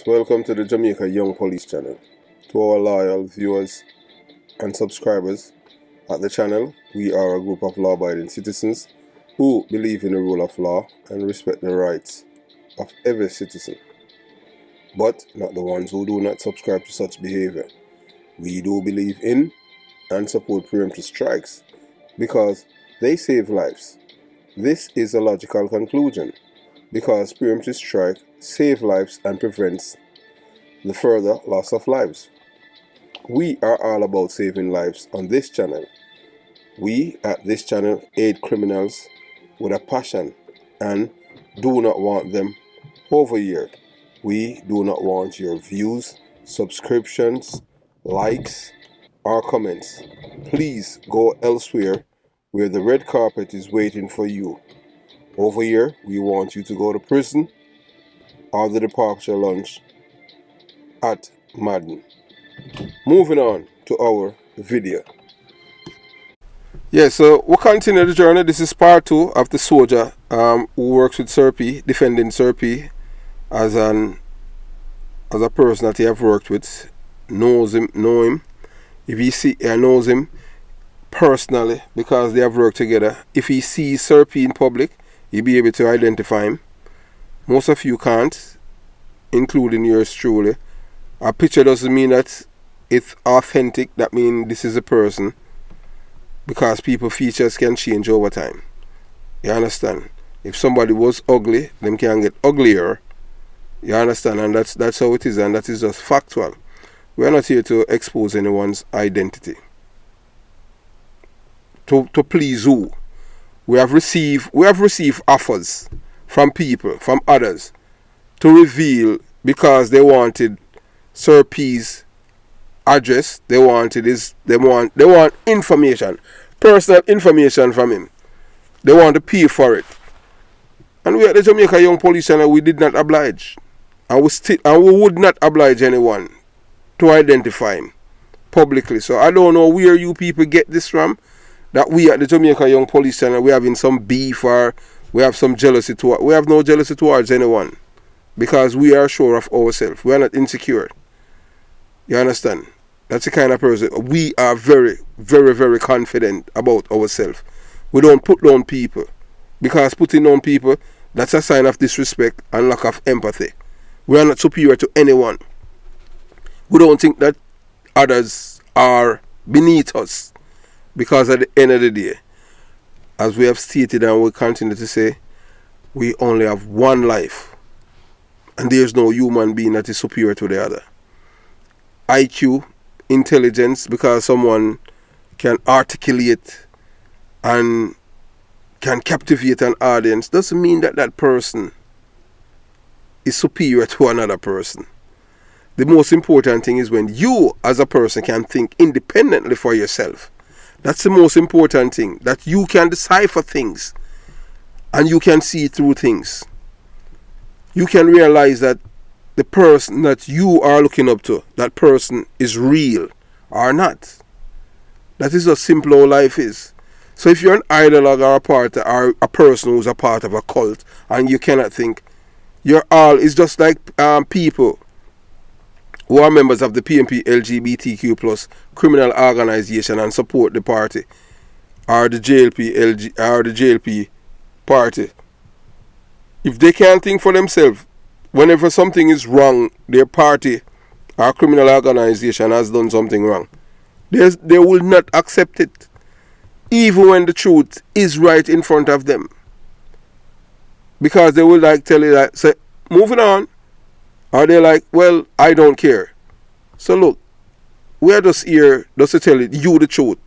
welcome to the Jamaica Young Police channel. To our loyal viewers and subscribers at the channel, we are a group of law-abiding citizens who believe in the rule of law and respect the rights of every citizen, but not the ones who do not subscribe to such behavior. We do believe in and support preemptive strikes because they save lives. This is a logical conclusion because preemptive strike saves lives and prevents the further loss of lives. We are all about saving lives on this channel. We at this channel aid criminals with a passion and do not want them overheard. We do not want your views, subscriptions, likes, or comments. Please go elsewhere where the red carpet is waiting for you. Over here, we want you to go to prison or the departure lounge at Madden. Moving on to our video. So we'll continue the journey. This is part 2 of the soldier who works with Sir P, defending Sir P as a person that he have worked with, know him. If he knows him personally because they have worked together. If he sees Sir P in public, he'll be able to identify him. Most of you can't, including yours truly. A picture doesn't mean that it's authentic. That means this is a person, because people's features can change over time. You understand? If somebody was ugly, them can get uglier. You understand? And that's how it is, and that is just factual. We are not here to expose anyone's identity. To please who? We have received offers from people, from others, to reveal, because they wanted Sir P's address, they want information, personal information from him. They want to pay for it. And we at the Jamaica Young Police channel, we did not oblige. And we would not oblige anyone to identify him publicly. So I don't know where you people get this from, that we at the Jamaica Young Police channel, we having some beef or we have some jealousy towards. We have no jealousy towards anyone, because we are sure of ourselves. We are not insecure. You understand? That's the kind of person. We are very, very, very confident about ourselves. We don't put down people, because putting down people, that's a sign of disrespect and lack of empathy. We are not superior to anyone. We don't think that others are beneath us, because at the end of the day, as we have stated and we continue to say, we only have one life, and there's no human being that is superior to the other. IQ, intelligence, because someone can articulate and can captivate an audience, doesn't mean that that person is superior to another person. The most important thing is when you as a person can think independently for yourself. That's the most important thing, that you can decipher things and you can see through things. You can realize that the person that you are looking up to, that person is real or not. That is how simple how life is. So if you're an ideologue or a person who's a part of a cult and you cannot think, you're all, it's just like people who are members of the PMP LGBTQ plus criminal organization and support the party, or the JLP party. If they can't think for themselves, whenever something is wrong, their party or criminal organization has done something wrong, they will not accept it, even when the truth is right in front of them. Because they will tell you that, say, moving on. Or they're like, well, I don't care. So look, we are just here just to tell you the truth,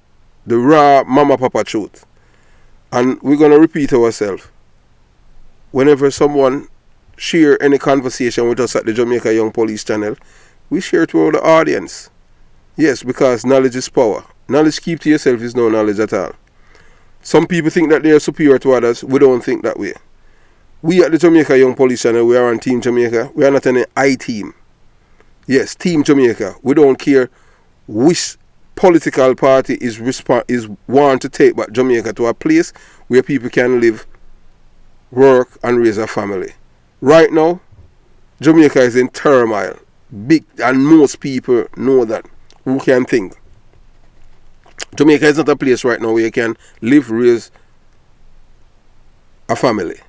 the raw mama papa truth. And we're going to repeat ourselves. Whenever someone share any conversation with us at the Jamaica Young Police channel, we share it with the audience. Yes, because knowledge is power. Knowledge keep to yourself is no knowledge at all. Some people think that they are superior to others. We don't think that way. We at the Jamaica Young Police channel, we are on Team Jamaica. We are not an I team. Yes, Team Jamaica. We don't care which political party is want to take back Jamaica to a place where people can live, work and raise a family. Right now, Jamaica is in turmoil. Big, and most people know that. Who can think? Jamaica is not a place right now where you can live, raise a family.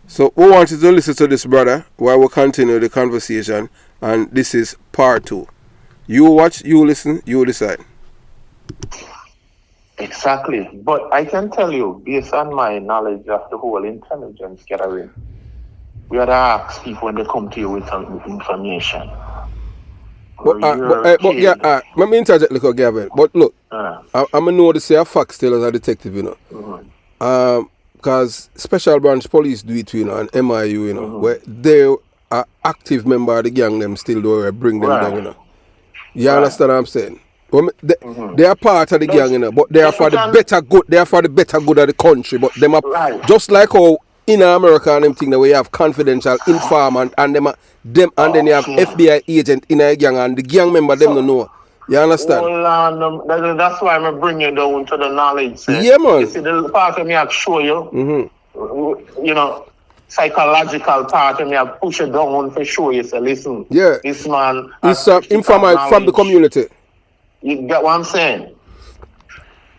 So we want you to listen to this, brother, while we continue the conversation. And this is part 2. You watch, you listen, you decide. Exactly. But I can tell you, based on my knowledge of the whole intelligence gathering, we had to ask people when they come to you with information. But let me interject a little, Gavin. But look, I'm going to know to say a fact still as a detective, you know. Because Special Branch Police do it, you know, and MIU, you know, where they are active member of the gang, them still do bring them down, you know. You understand what I'm saying? Well, they are part of the gang, you know, but they are for the better good. They are for the better good of the country. But them are just like how in America and them thing that we have confidential informant and them and then you have FBI agent in a gang and the gang member them don't know. You understand? That's why I'm bringing you down to the knowledge. Yeah, man. You see, the part of me I show you, you know, psychological part of me I push it down for show you. Say, listen, this man is informant from the community. You get what I'm saying?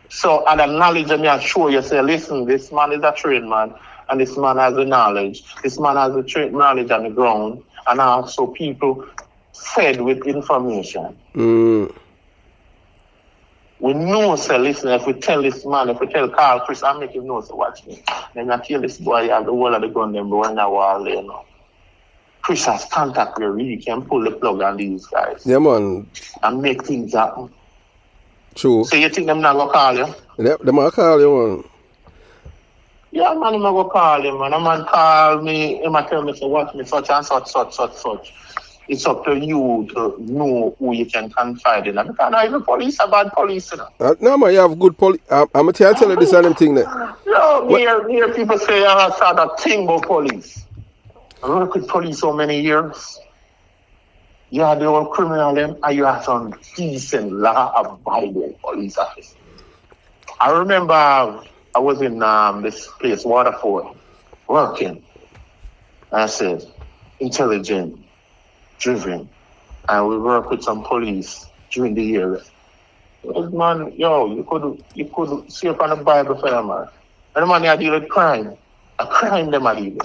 So, and the knowledge of me I show you. Say, listen, this man is a trained man, and this man has the knowledge. This man has the knowledge on the ground, and also people fed with information. We know, say, listen, if we tell this man, if we tell Carl Chris, I make him know, so watch me. Then I kill this boy, have the whole of the gun, them going that wall there, you know. Chris has contact where he can pull the plug on these guys. Yeah, man. And make things happen. True. So you think them not going to call you? Yeah, them not call you, man. Yeah, man, I'm going to call him, man. A man call me, he might tell me, so watch me, such and such. It's up to you to know who you can confide in. Because not even police are bad police, you know. No, man, you have good police. I'm going to tell you this and them thing there. No, hear people say I have sort of thing about police. I work with police so many years. You have the old criminal them, and you have some decent law-abiding police officers. I remember I was in this place, Waterford, working. I said, intelligent, driven, and we work with some police during the year. Man, you could see up on the Bible for them, man. And the man they deal with crime. A crime them are dealing.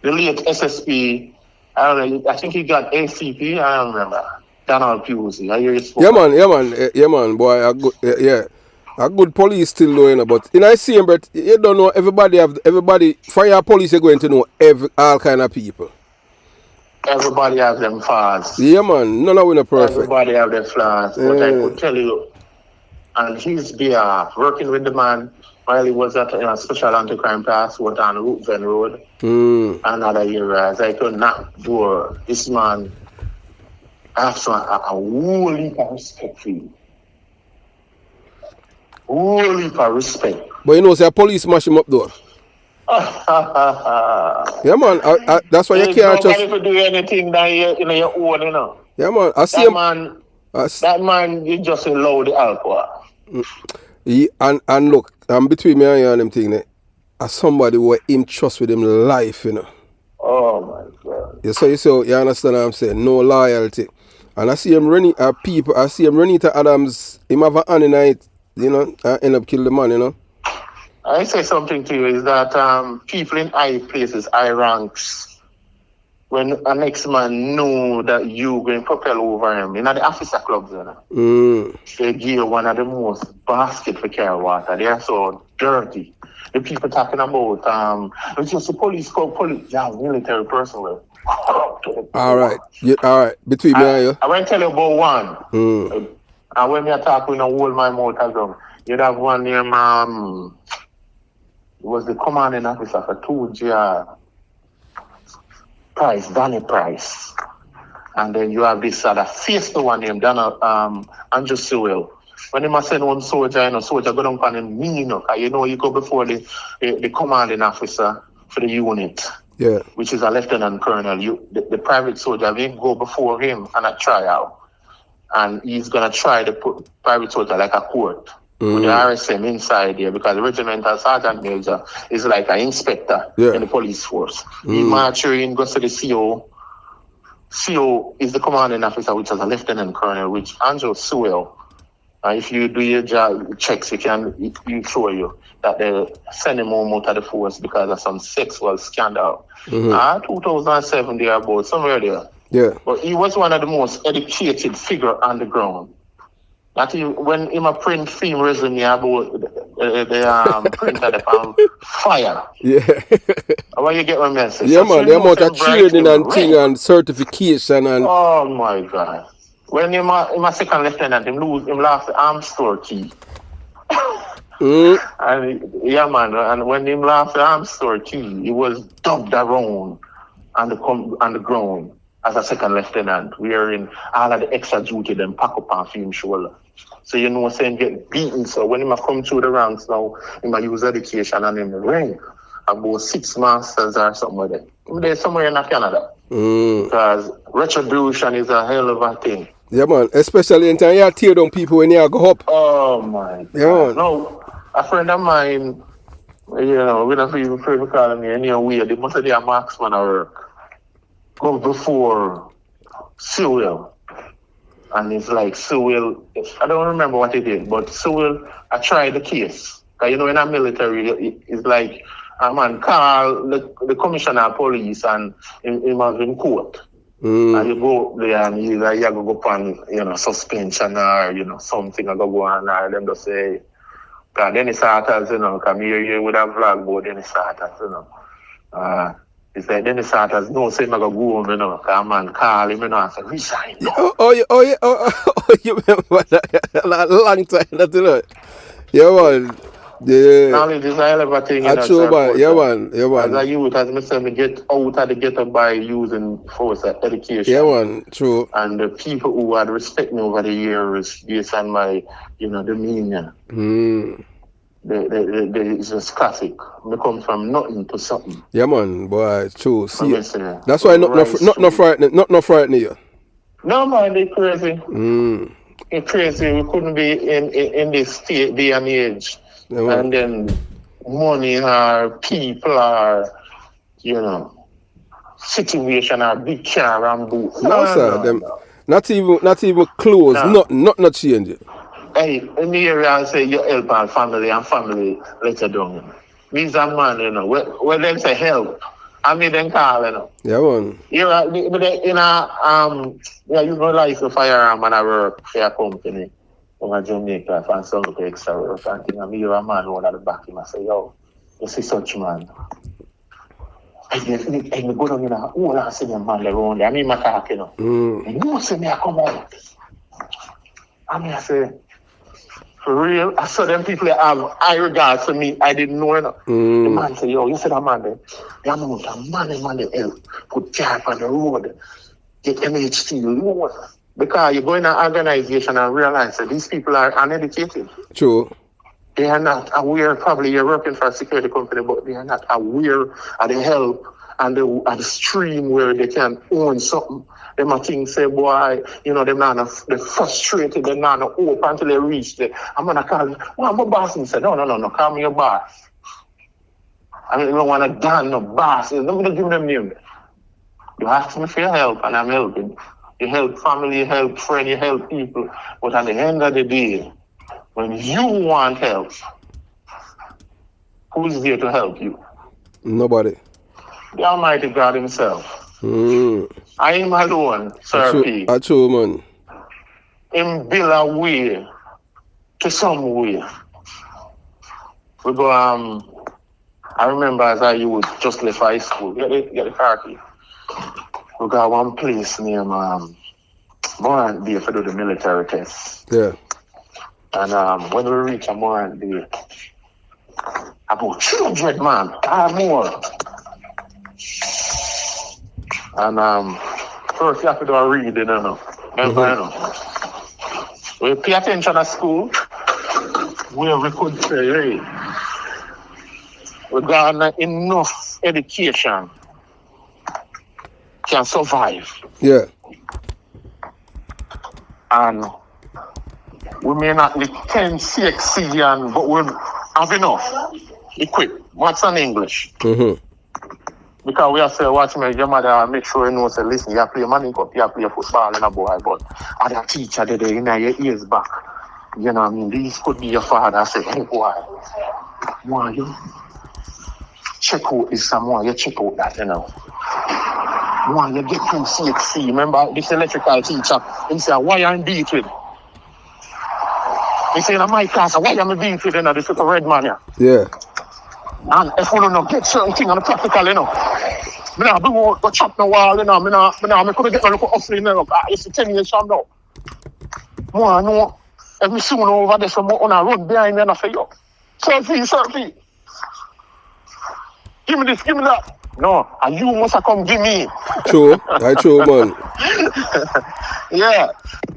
The late SSP, I don't know, I think he got ACP, I don't remember. Donald Pusey. I hear you spoke. Yeah, man, boy, a good police still know, you know, but in I see him, but you don't know everybody for your police you're going to know all kind of people. Everybody have them flaws. Yeah, man, none of them are perfect. Everybody have their flaws, but I could tell you, and he's there working with the man while he was at a special anti-crime task on Rootven Road and other areas. I could not do this man have a whole heap of respect for you. Whole heap of respect. But you know, say a police smash him up though. Yeah, man. That's why you can't just. Nobody do anything that you own, you know. Yeah, man. I see that man, you just allow the alcohol. And look, between me and you and them thing, as somebody who him trust with him life, you know. Oh my God. Yeah, so you understand what I'm saying? No loyalty. And I see him running people. I see him running to Adams. Him have a hand in it, you know, and end up kill the man, you know. I say something to you is that people in high places, high ranks, when a next man know that you going to propel over him, in the officer clubs, you know, they give one of the most basket for carry water. They are so dirty. The people talking about it's just the police called police. Yeah, military personnel. All right. Between me and you. I want to tell you about one. And when me talk, we don't hold my mouth as well. You'd have one named was the commanding officer for 2GR Price, Danny Price. And then you have this other face the one named Donald Andrew Sewell. When he must send one soldier, you know, soldier go down on him mean, you know, you go before the commanding officer for the unit. Yeah. Which is a lieutenant colonel. The private soldier will go before him and a trial. And he's gonna try to put private soldier like a court. with the RSM inside there, because the regimental sergeant major is like an inspector in the police force. He march in, goes to the CO. CO is the commanding officer, which is a lieutenant colonel, which Andrew Sewell. If you do your job checks, you show you that they send him home out of the force because of some sexual scandal. 2007, they are about somewhere there. Yeah. But he was one of the most educated figure on the ground. That he, when him a print film resume about the printer on fire. Yeah. Why you get my message? Yeah, So man. The amount of training and thing and certification and. Oh my God. When him a second lieutenant, him lost the arms store key. And yeah, man. And when him lost the arms store key, he was dubbed around on the ground as a second lieutenant, wearing all of the extra duty them pack up on film shoulder. So you know, saying get beaten. So when him come through the ranks now, him a use education and him rank about 6 masters or something like that. They're somewhere in Canada. Because retribution is a hell of a thing. Yeah, man. Especially in time you tear down people when you go up. Oh my God. Yeah, No, a friend of mine, you know, we don't even afraid to call me any way. They must have their marksman at work. Go before Sewell. And it's like Sewell, I don't remember what he did, but Sewell, I tried the case. Because you know, in a military, it's like a man call the commissioner of police and him has in court. And you go there and you go upon, you know, suspension or, you know, something I go on or them just say, because then it starts, you know, come here with a vlog board, then it starts, you know. It's like then it starts, no, say I go home, you know, because man call him, you know, and say, resign. Oh, you remember that? A long time, that, you know. Yeah, man. Yeah. Knowledge is a hell of a thing, you know. True, man. Yeah, man. Yeah, man. As a youth, as I said, me get out of the ghetto by using force of education. Yeah, man. True. And the people who had respect me over the years, based on my, you know, demeanor. It's just classic. Me come from nothing to something. Yeah, man. Boy, true. See, that's why not frightening you. No, man, they crazy. It's crazy. We couldn't be in this state, day and age. Yeah, and then money or people or, you know, situation or big car and boot. No, sir. No. Not even clothes. Not change it. Hey, in the area, I say you help our family and family let you down. These are man, you know. When them say help, I mean them call, you know. Yeah, man. You know, like the firearm and I work for a company over Jamaica and some of the extra work and thing. And me hear a man run at the back of him and say, yo, you see such man. And me go down in a hole and see them man around there. I mean, my talk, you know. And you see me, I come out. And I say, for real? I saw them people have high regard for me. I didn't know, you know. The man say, yo, you see that man there? The amount of money they help put car on the road, get MHT loan. Because you go in an organization and realize that these people are uneducated. True. They are not aware, probably you're working for a security company, but they are not aware of the help and the stream where they can own something. They might think, say, boy, you know, they're frustrated, they're not hope until they reach there. I'm going to call them, well, I'm a boss. And say, no, call me your boss. I mean, you don't want to done no boss. I'm going to give them name. You ask me for your help, and I'm helping. You help family, you help friends, you help people. But at the end of the day, when you want help, who's there to help you? Nobody. The Almighty God himself. I am alone, Sir P. That's true, man. Him build a way to some way. We go, I remember as I youth just left high school, get the car key. We got one place named Morant Bay to do the military test. Yeah. And when we reach a Morant Bay, about 300 man, or more. And first you have to do a reading, you know. Remember, you know. We pay attention at school, where we could say, hey, we got enough education can survive. Yeah. And We may not be 10 CXC, but we have enough equipped. What's in English? Mm-hmm. Because we have to watch your mother make sure you know, say, listen, you play money cup, you play football and a boy, but other teacher there in your ears back. You know what I mean? These could be your father. Say, hey boy, why you check out this someone, you check out that, you know. Why you get from CXC? Remember this electrical teacher, he said, why you beat with? He said, in my class, why you beat with, you know, this little red man here? Yeah. And if we don't get certain thing on the practical, you know, I don't go chop the wall, you know, I couldn't get a look at you know, it's 10 years from now. More, no, every soon over there, so more on a run behind me and I say, yo, selfie. Give me this, give me that. No, and you must have come give me. True, man. Yeah.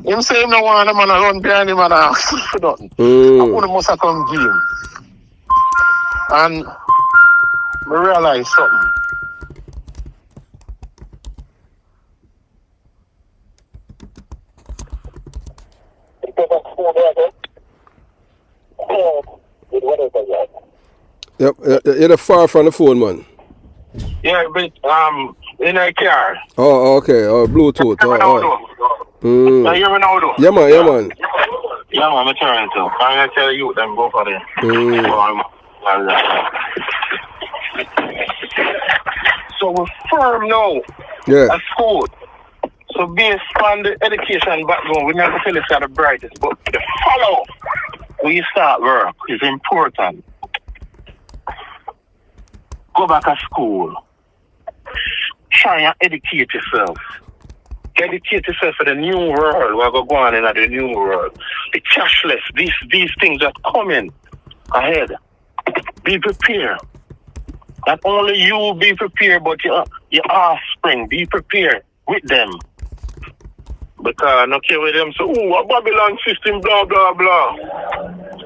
Him say him no want a man to run behind him and ask for nothing. I must have come give him. And I realize something. Yep, you're far from the phone, man. Yeah, but in a car. Oh, okay. Oh, Bluetooth. You hear me now, though? Yeah, man. Yeah, man, I'm trying to. I'm going to tell you, them go for them. So we're firm now. Yeah. At school. So based on the education background, we never feel it's the brightest, but the follow when you start work is important. Go back to school. Try and educate yourself. Educate yourself for the new world. We're going to go on in the new world. The cashless, these things that coming ahead. Be prepared. Not only you be prepared, but your offspring, be prepared with them. Because not care with them, so, a Babylon system, blah, blah, blah.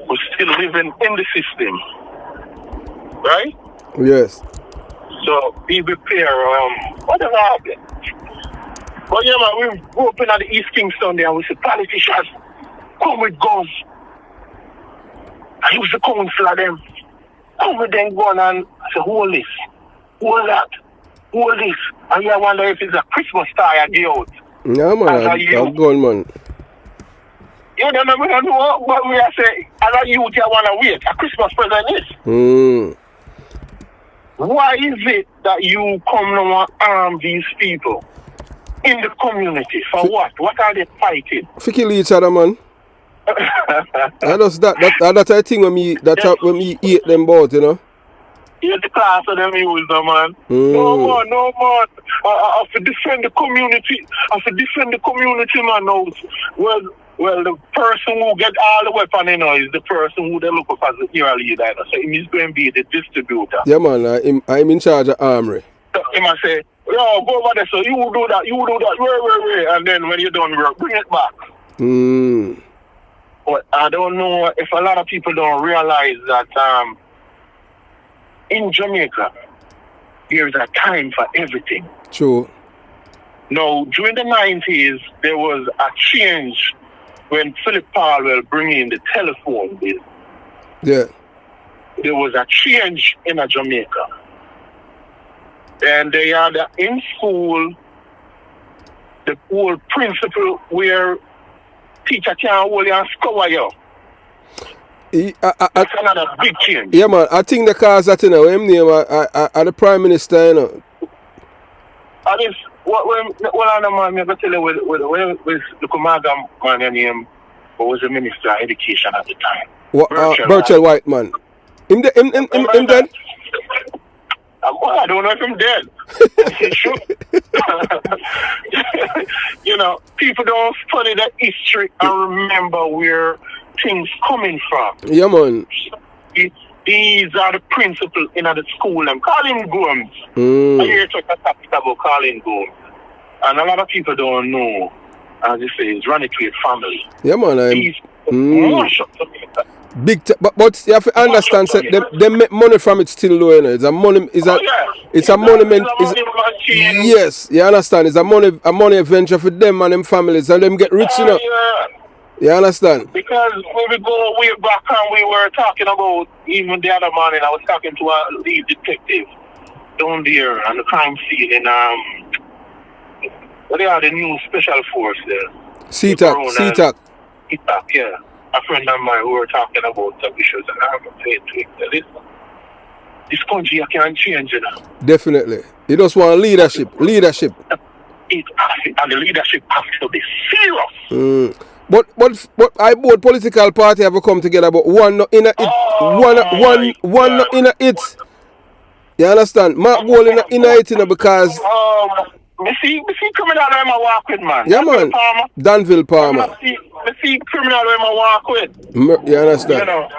We're still living in the system. Right? Yes. So be prepared, whatever happened. But yeah, man, we grew up in the East Kingston there, and we see politicians come with guns. I use the council of them. Come with them gun and say, hold this, hold that, hold this. And you wonder if it's a Christmas star you give out. Yeah, man, I'm gun, man. You don't know what we are saying. As a youth, you want to wait. A Christmas present is. Why is it that you come now and arm these people in the community? For what? What are they fighting? For kill each other, man. That's a thing when me eat them both, you know. Here's the class of them use them, man. No more. I have to defend the community. Man. Now, well, the person who get all the weapon, you know, is the person who they look up as the hero leader. So he's going to be the distributor. Yeah, man. I'm in charge of armory. So he must say, yo, go over there. So you do that. Wait. And then when you're done work, bring it back. But I don't know if a lot of people don't realize that in Jamaica, there is a time for everything. True. Now, during the 90s, there was a change when Philip Powell bring in the telephone bill. Yeah. There was a change in Jamaica. And they had in school the whole principle where teacher can't hold you and scour you. That's another big change. Yeah, man. I think the cause that, you know, him name the Prime Minister, you know. And it's what other man me tell you with the Kumaga man name who was the Minister of Education at the time. What Burchell White man. Him dead? I don't know if I'm dead. You know, people don't study the history and remember where things coming from. Yeah, man. These are the principles in the school. And Colin Gomes. I hear you talk about Colin Gomes. And a lot of people don't know, as you say, it's run it with family. Yeah, man. But you have to understand, they make money from it still, though, you know. It's a money. It's a monument. Yes, you understand. It's a money venture for them and them families, and them get rich, you know. You understand? Because when we go way back and we were talking about, even the other morning, I was talking to a lead detective down there on the crime scene in, what they are, the new special force there. CTAC. Yeah. A friend of mine, we were talking about some issues, and I'm saying to him, listen, this country can't change, you know. Definitely. You just want leadership. And the leadership has to be serious. But I both political party have come together, but one not in a it. One not in a it. You understand? Mark Goal in a it, you know, because me see criminal when I walk with, man. yeah, man. Danville Palmer. Me see criminal when I walk with. You understand? You know,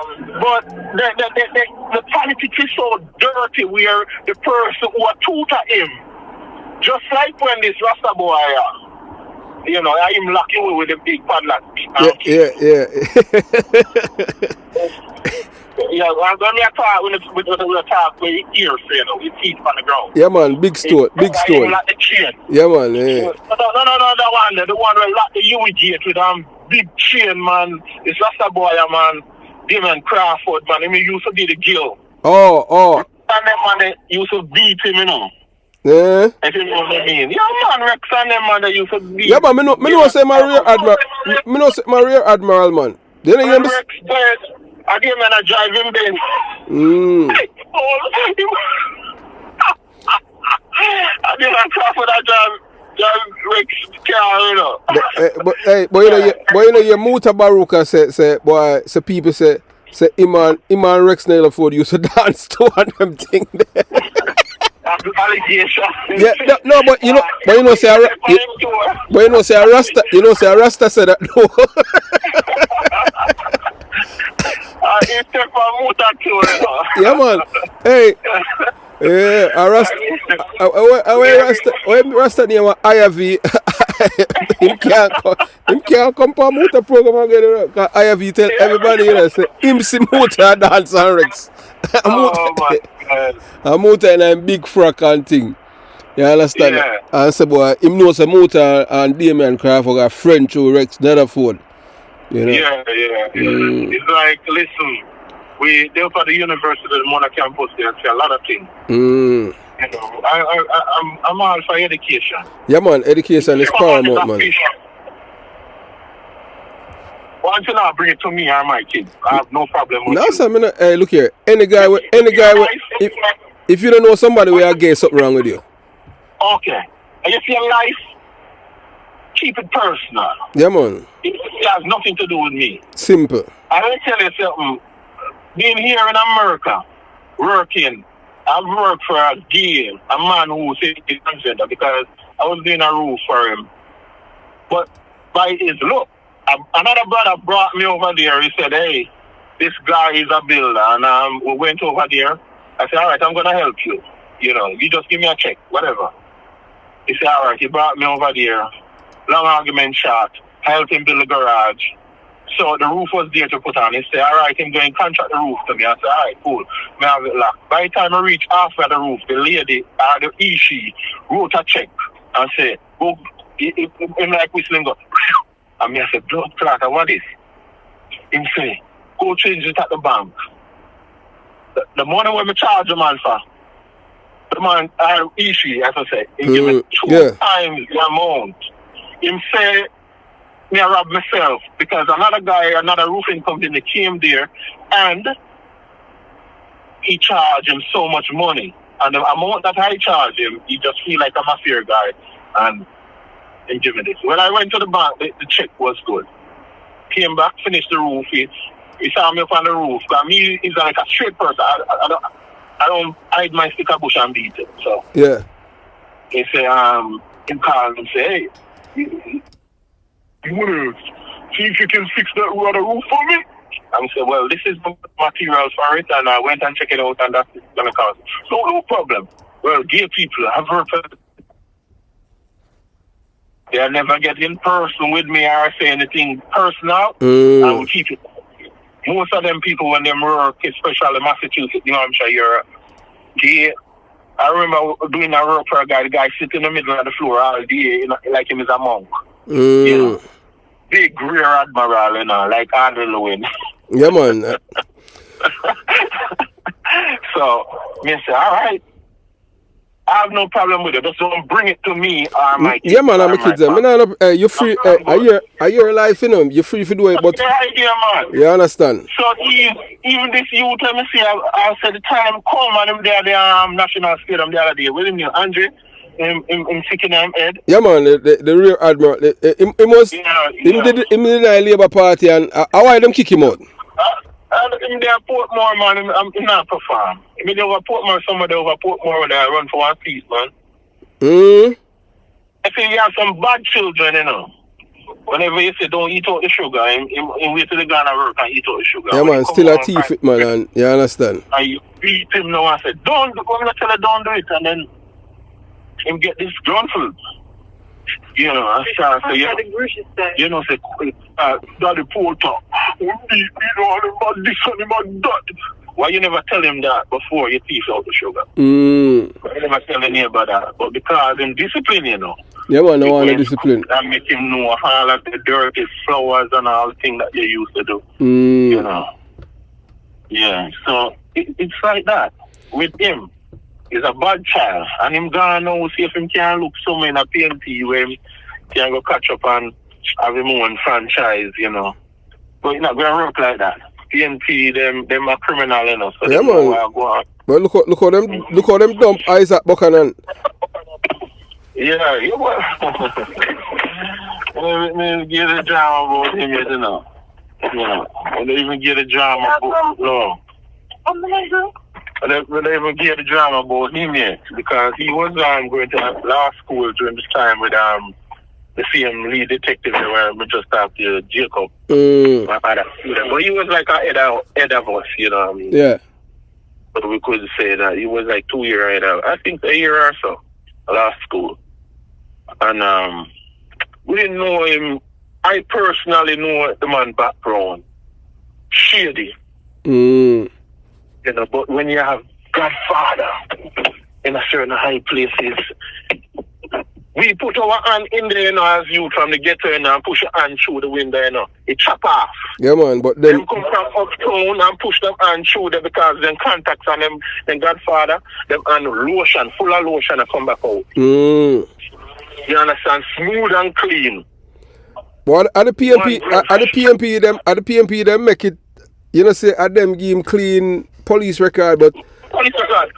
but the politics is so dirty where the person who tutor him, just like when this Rasta boy, you know, I'm lucky with a big padlock. Yeah. Yeah, when we talk, when we talk, we hear, you know, we feet on the ground. Yeah, man, big stone. Like the chain. Yeah, man. Yeah. No, the one that lock the UG with big chain, man. It's Rasta boy, man. Damon Crawford, man. He used to be the gill. Oh. And them man, they used to beat him, you know. Yeah. If you know what I mean. Yeah, man, Rex and them man, they used to beat. Yeah, but me know say my rear admiral. Me know say my rear admiral, man. They don't hear me. Rex said, I gave man a driving Benz. I gave man Crawford a drive Rex car, you know. But you know, your Muta Baruka say people say Iman Rex Naylor Ford used to dance to one them thing there. Allegation. Yeah, no, but you know, say a Rasta said that no. Yeah, man. Hey. Yeah, a Rasta. Rasta name was IV. Him can't come for a motor program again. Because IV tell everybody, you know, say him see motor dance and Rex. A motor in a big frack and thing. You understand? Yeah. And say, boy, him knows a motor and Damien Crawford got French through Rex Netherford. You know? Yeah. It's like, listen, we there for the university, the Mona campus there, say a lot of things. You know, I'm all for education. Yeah, man, education is paramount, man. Once you not bring it to me or my kids, I have no problem with you. No, hey, look here. Any guy with if you don't know somebody where I get something wrong with you. Okay. And if your life, keep it personal. Yeah, man. It has nothing to do with me. Simple. I will tell you something. Being here in America, working, I've worked for a man who said he's transgender because I was doing a roof for him. But by his look, another brother brought me over there. He said, hey, this guy is a builder. And we went over there. I said, all right, I'm going to help you. You know, you just give me a check, whatever. He said, all right, he brought me over there. Long argument short. I helped him build a garage. So the roof was there to put on. He said, all right, I'm going to contract the roof to me. I said, all right, cool. I have it locked. By the time I reached halfway the roof, the lady, the Ishi, wrote a check and said, go, I'm like whistling, go, and me I said, blood clot, what is? He said, go change it at the bank. The money when I charge the man for, the man, Ishi, as I said, he give me 2 times the amount. He said, me I rob myself because another roofing company came there and he charged him so much money. And the amount that I charge him, he just feel like I'm a fair guy and he give me this. When I went to the bank, the check was good. Came back, finished the roof. He saw me up on the roof. Because me is like a straight person. I don't hide my sticker bush and beat it. So yeah. He said, he called and say, hey, you want to see if you can fix that roof for me? I said, well, this is the materials for it, and I went and checked it out, and that's going to cost. So, no problem. Well, gay people, I've heard they'll never get in person with me or say anything personal. I will keep it. Most of them people, when they work, especially Massachusetts, New Hampshire, Europe, gay. I remember doing a work for a guy, the guy sitting in the middle of the floor all day, like him is a monk. You know? big rear admiral, you know, like Andrew Lewin. Yeah, man. So, me say, all right. I have no problem with it. Just don't bring it to me or my kids. Yeah, man, I'm a kid. You free. Are you alive, you know? You're free to do it, but. Yeah, idea, man. You understand? So, even this youth, let me see, I said the time come and him there, the National Stadium the other day. With him, Andre, him sticking him head. Yeah, man, the rear admiral. Him did a Labour Party, and why them kick him out? Him there Portmore, man, him not perform. I mean, over Portmore, somebody over Portmore that run for one piece, man. I think you have some bad children, you know. Whenever you say don't eat out the sugar, him wait till the Ghana work and eat out the sugar. Yeah, man, still a thief, man, and you understand? And you beat him now and say, don't do it, I'm not telling him don't do it, and then him get this gunful. You know, I start say, you know, say, Daddy Porter, we beat me on him and this and him and that. Why you never tell him that before you thief out the sugar? Why you never tell the neighbor that? But because him discipline, you know. Yeah, man, no one discipline. And make him know all of the dirty flowers and all the things that you used to do. You know. Yeah, so it's like that. With him, he's a bad child. And him gonna know, see if him can look somewhere in a PNP where him can go catch up and have him own franchise, you know. But it's not going to work like that. PNP, them are criminal, you know. So yeah, man. Go on. Well, look how them dump Isaac Buchanan. Yeah, you will. Let me get a drama about him, you know. You know, when they even get a drama about when they even get a drama about him yet, because he was going to law school during this time with the same lead detective where we just talked to Jacob. But he was like a head of us, you know what I mean? Yeah. But we could say that he was like 2 years ahead of, I think a year or so, law school. And we didn't know him. I personally know the man background. Shady. You know, but when you have Godfather in a certain high places, we put our hand in there, you know, as you from the ghetto, you know, and push your hand through the window, you know. It chop off. Yeah, man, but then... Them come from uptown and push them hand through there because them contacts on them Godfather, them hand lotion, full of lotion and come back out. You understand? Smooth and clean. But at the PNP, them make it, you know, say, at them give him clean police record, but... Police record.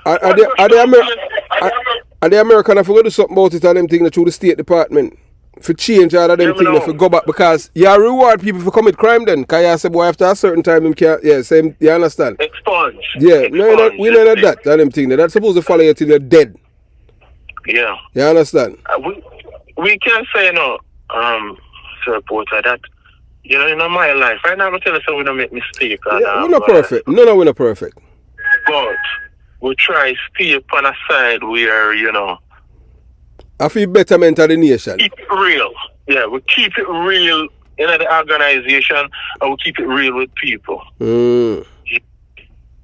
And the American have to do something about it and them things through the State Department for change all of them things for go back, because you reward people for commit crime then. Because you say, boy, after a certain time, him can't, yeah, same, you understand? Expunge. Yeah, we know that and them things. That's supposed to follow you till you're dead. Yeah. You understand? We can say, no, Sir Porter, that, you know, in my life, I never tell you so we don't make mistakes. Yeah, we're not perfect. No, we're not perfect. But we try to stay on a side where, you know, I feel betterment of the nation. Keep it real. Yeah, we keep it real in the organization and we keep it real with people.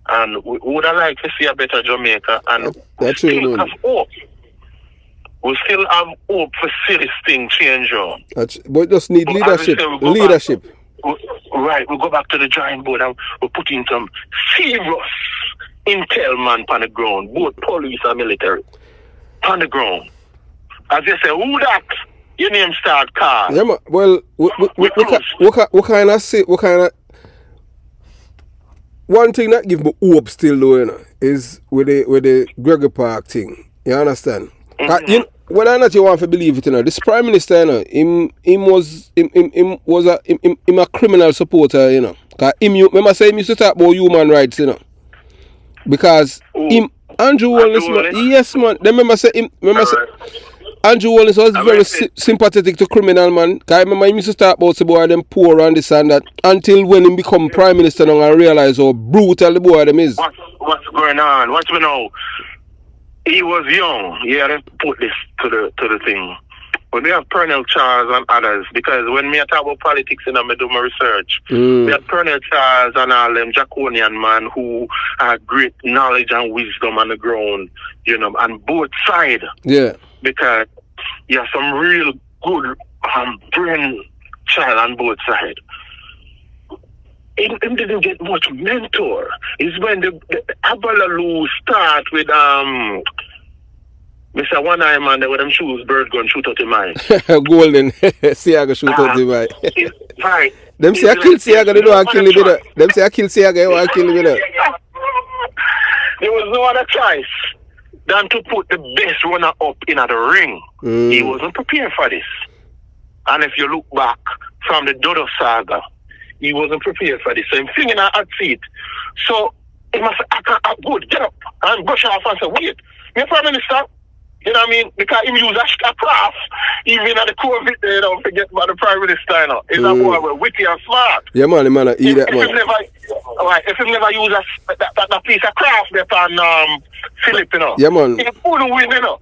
And we would have liked to see a better Jamaica, and we still have hope. We still have hope for see this thing change on. But just need leadership. Right, we go back to the drawing board and we put in some serious intel man on the ground, both police and military. On the ground. As they say, who that? Your name start call. Yeah, man. Well, what kind of one thing that give me hope still though, you know, is with the Gregory Park thing. You understand? Whether or not you want to believe it, you know, this Prime Minister, you know, him was a criminal supporter, you know. Remember say him used to talk about human rights, you know. Because Andrew Wallace, yes man. Remember say Andrew Wallace was very sympathetic to criminal man. Cause I remember he used to talk about the boy them poor and this and that until when he become Prime Minister now and realize how brutal the boy them is. What's going on? What we know? He was young. He had to put this to the thing. When we have Colonel Charles and others, because when me talk about politics and I do my research, we have Colonel Charles and all them Jaconian man who have great knowledge and wisdom on the ground, you know, on both sides. Yeah. Because you have some real good brain child on both sides. Him didn't get much mentor. It's when the Abalaloo start with Mr. One Eye Man there with them shoes, bird gun shoot out him eye. Golden. Siaga shoot out him eye. Right. Them say I kill Siaga, they don't kill him with it. Them say I kill Siaga, they want to kill him with it. There was no other choice than to put the best runner up in the ring. He wasn't prepared for this. And if you look back from the Dodo saga, he wasn't prepared for this. So him thinking I had seat. So he must say, good, get up and brush off and say, wait, Mr. Prime Minister, you know what I mean? Because he use a craft, even at the COVID, you know, forget about the Prime Minister, you know. He's a boy with witty and smart. Yeah, man, eat that, man. If he never use that piece of craft there on Philip, you know. Yeah, man. He couldn't win, you know.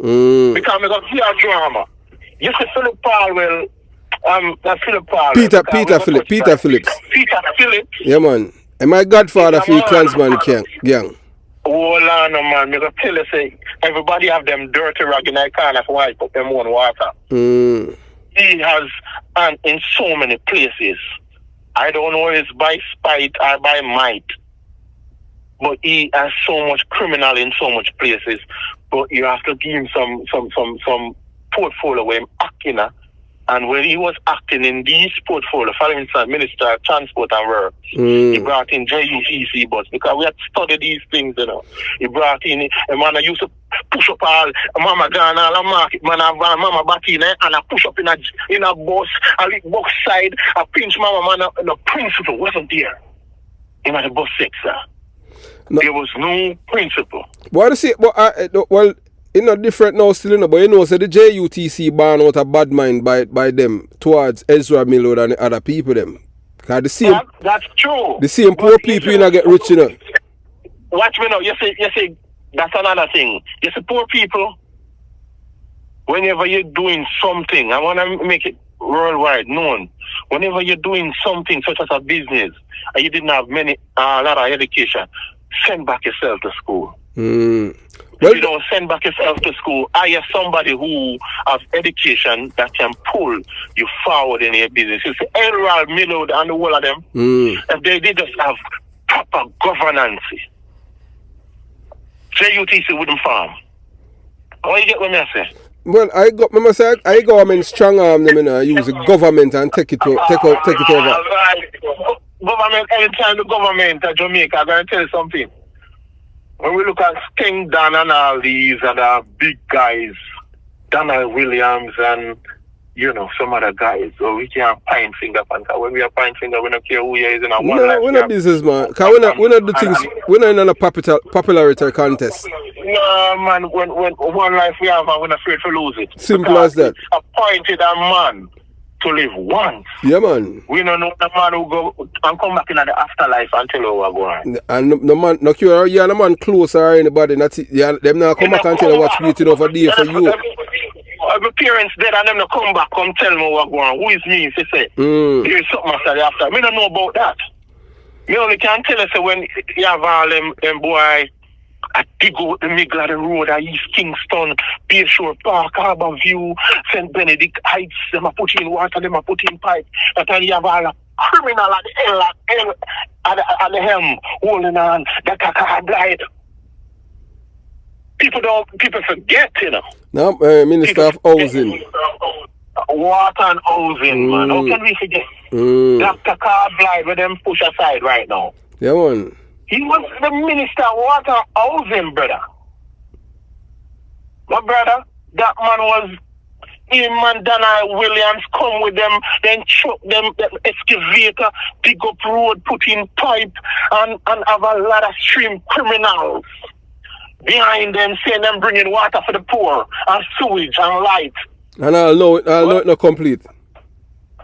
Because we got fear drama. You see Philip Paul, not Philip Paul. Peter Phillips. Yeah, man. And my godfather for Klansman gang. Hold on, man. Me gonna tell you, say, everybody have them dirty rag in their corner for why put them on water. He has, and in so many places, I don't know if it's by spite or by might, but he has so much criminal in so much places. But you have to give him some portfolio where him acting. And when he was acting in these portfolio, for instance, Minister of Transport and Work, he brought in JUTC bus because we had studied these things, you know. He brought in a man used to push up all mama gun all the market, man have mama back in and I push up in a bus, a little box side, I pinch mama man, the principle wasn't there in the bus sector. No. There was no principle. What is it? Well, it's not different now still, you know, but you know, so the JUTC ban out a bad mind by them towards Ezra Millwood and the other people them. Cause the same, that's true. The same poor people you know get rich, you know. Watch me now, you see, that's another thing. You see poor people, whenever you're doing something, I want to make it worldwide known, whenever you're doing something such as a business, and you didn't have a lot of education, send back yourself to school. If you don't send back yourself to school, hire somebody who has education that can pull you forward in your business. You see, Elral, Millwood, and the whole of them, if they just have proper governance, JUTC wouldn't farm. What you get what I say? Well, I government strong arm them, you know, use the government and take it over. Right. Government, anytime the government of Jamaica, I'm going to tell you something. When we look at King Dan and all these other big guys, Donald Williams and, you know, some other guys, so we can't pine finger. When we are pine finger, we don't care who he is in our one life. We're not business, man. Because we're not do things, we're not in a popularity contest. No, man, when one life we have, and we're not afraid to lose it. Simple as that. Appointed a man to live once. Yeah, man. We don't know the man who go and come back in the afterlife and tell you what going on. And the man, no cure, yeah, the man close or anybody, not yeah, them now come back and tell you what's waiting over there for you. My parents dead and them no come back, come tell me what going on. Who is me? They say, here's something after the after. Me don't know about that. Me only can tell you, say, when you have all them boy, I dig out the middle of the road at East Kingston, Bayshore Park, Harbour View, St. Benedict Heights, them a put in water, them a put in pipe. But then you have all the criminal at the helm, holding on, the caca died. People forget, you know. Now, Minister of Housing. Water and housing, man. How can we forget? Dr. Carblight with them push aside right now. Yeah, man. He was the Minister of Water Housing, brother. My brother, that man was him and Donald Williams come with them, then truck them, the excavator, dig up road, put in pipe, and have a lot of stream criminals behind them, saying them bringing water for the poor, and sewage, and light. And I'll know it not complete.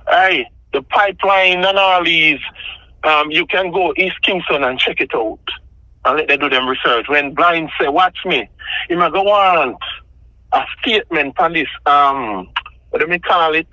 Hey, the pipeline and all these, you can go East Kingston and check it out and let them do them research. When Blind say, watch me, you might go on a statement on this, what do we call it?